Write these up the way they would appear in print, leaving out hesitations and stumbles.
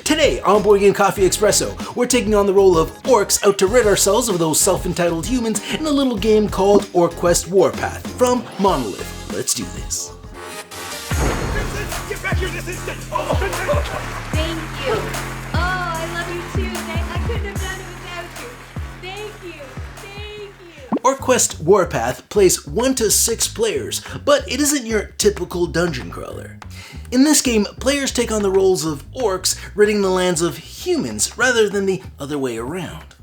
Today on Board Game Coffee Espresso, we're taking on the role of orcs out to rid ourselves of those self-entitled humans in a little game called OrcQuest Warpath from Monolith. Let's do this. Get back here this instant! Thank you. Oh, I love you too. I couldn't have done it without you. Thank you. Thank you. OrcQuest Warpath plays 1 to 6 players, but it isn't your typical dungeon crawler. In this game, players take on the roles of orcs, ridding the lands of humans rather than the other way around.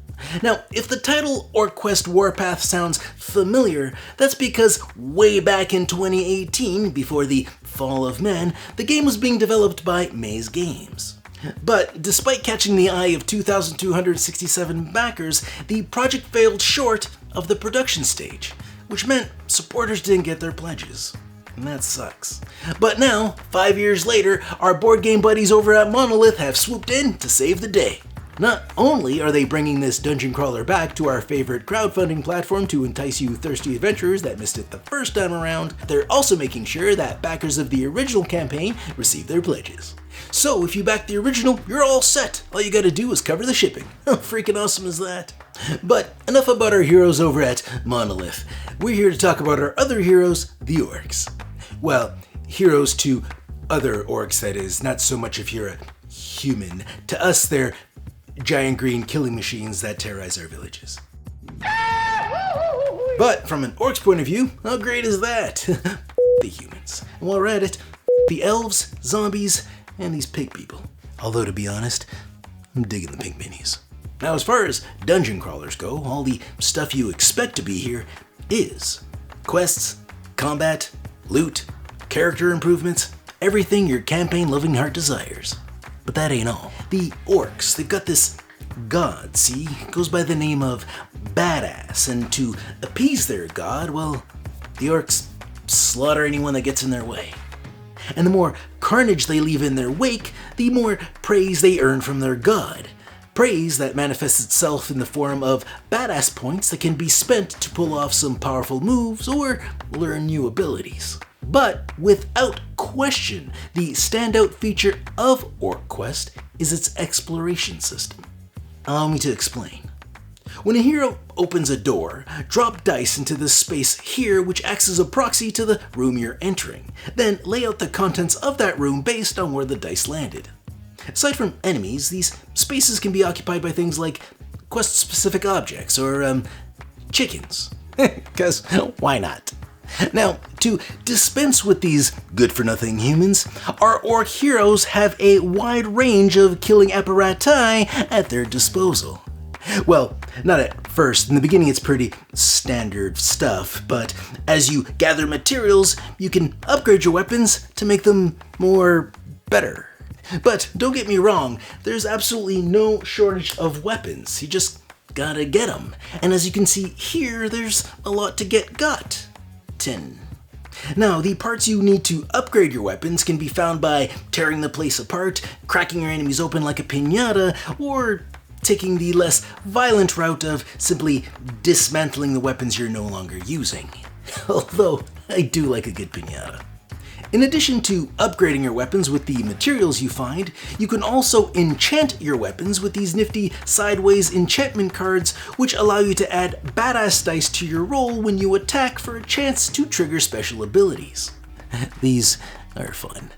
Now, if the title OrcQuest Warpath sounds familiar, that's because way back in 2018, before the fall of man, the game was being developed by Maze Games. But despite catching the eye of 2,267 backers, the project failed short of the production stage, which meant supporters didn't get their pledges. And that sucks. But now, 5 years later, our board game buddies over at Monolith have swooped in to save the day. Not only are they bringing this dungeon crawler back to our favorite crowdfunding platform to entice you thirsty adventurers that missed it the first time around, they're also making sure that backers of the original campaign receive their pledges. So if you back the original, you're all set. All you gotta do is cover the shipping. How freaking awesome is that? But enough about our heroes over at Monolith. We're here to talk about our other heroes, the orcs. Well, heroes to other orcs, that is, not so much if you're a human. To us, they're giant green killing machines that terrorize our villages. But from an orc's point of view, how great is that? The humans. And while we're at it, the elves, zombies, and these pig people. Although, to be honest, I'm digging the pig minis. Now, as far as dungeon crawlers go, all the stuff you expect to be here is quests, combat, loot, character improvements, everything your campaign-loving heart desires. But that ain't all. The orcs, they've got this god, see? It goes by the name of Badass, and to appease their god, well, the orcs slaughter anyone that gets in their way. And the more carnage they leave in their wake, the more praise they earn from their god. Praise that manifests itself in the form of badass points that can be spent to pull off some powerful moves or learn new abilities. But without question, the standout feature of OrcQuest is its exploration system. Allow me to explain. When a hero opens a door, drop dice into this space here, which acts as a proxy to the room you're entering. Then lay out the contents of that room based on where the dice landed. Aside from enemies, these spaces can be occupied by things like quest-specific objects or, chickens. Because why not? Now, to dispense with these good-for-nothing humans, our orc heroes have a wide range of killing apparati at their disposal. Well, not at first. In the beginning, it's pretty standard stuff, but as you gather materials, you can upgrade your weapons to make them more better. But don't get me wrong, there's absolutely no shortage of weapons. You just gotta get them. And as you can see here, there's a lot to get gotten. Now, the parts you need to upgrade your weapons can be found by tearing the place apart, cracking your enemies open like a piñata, or taking the less violent route of simply dismantling the weapons you're no longer using. Although, I do like a good piñata. In addition to upgrading your weapons with the materials you find, you can also enchant your weapons with these nifty sideways enchantment cards, which allow you to add badass dice to your roll when you attack for a chance to trigger special abilities. These are fun.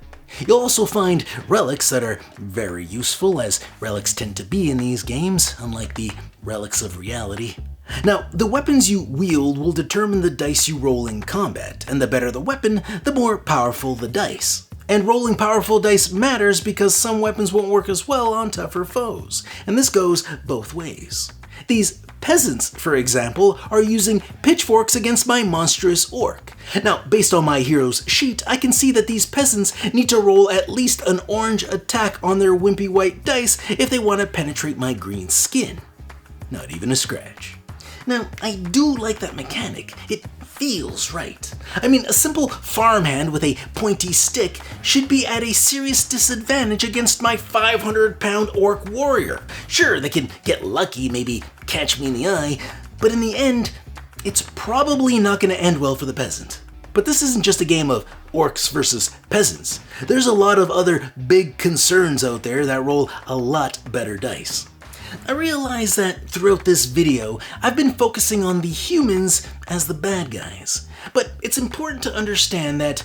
You'll also find relics that are very useful, as relics tend to be in these games, unlike the relics of reality. Now, the weapons you wield will determine the dice you roll in combat, and the better the weapon, the more powerful the dice. And rolling powerful dice matters because some weapons won't work as well on tougher foes, and this goes both ways. These peasants, for example, are using pitchforks against my monstrous orc. Now, based on my hero's sheet, I can see that these peasants need to roll at least an orange attack on their wimpy white dice if they want to penetrate my green skin. Not even a scratch. Now, I do like that mechanic. It feels right. I mean, a simple farmhand with a pointy stick should be at a serious disadvantage against my 500-pound orc warrior. Sure, they can get lucky, maybe catch me in the eye, but in the end, it's probably not going to end well for the peasant. But this isn't just a game of orcs versus peasants. There's a lot of other big concerns out there that roll a lot better dice. I realize that throughout this video, I've been focusing on the humans as the bad guys. But it's important to understand that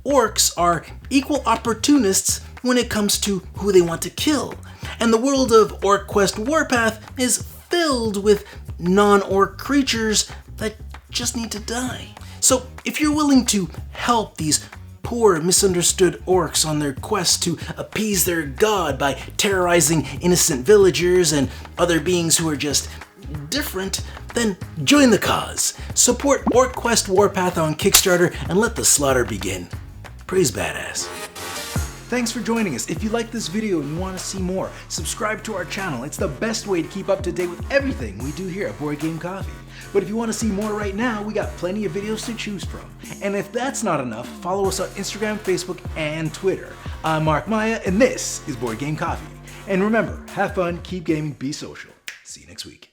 orcs are equal opportunists when it comes to who they want to kill. And the world of OrcQuest Warpath is filled with non-orc creatures that just need to die. So if you're willing to help these poor, misunderstood orcs on their quest to appease their god by terrorizing innocent villagers and other beings who are just different, then join the cause. Support OrcQuest Warpath on Kickstarter and let the slaughter begin. Praise badass. Thanks for joining us. If you like this video and you want to see more, subscribe to our channel. It's the best way to keep up to date with everything we do here at Board Game Coffee. But if you want to see more right now, we got plenty of videos to choose from. And if that's not enough, follow us on Instagram, Facebook, and Twitter. I'm Mark Maya, and this is Board Game Coffee. And remember, have fun, keep gaming, be social. See you next week.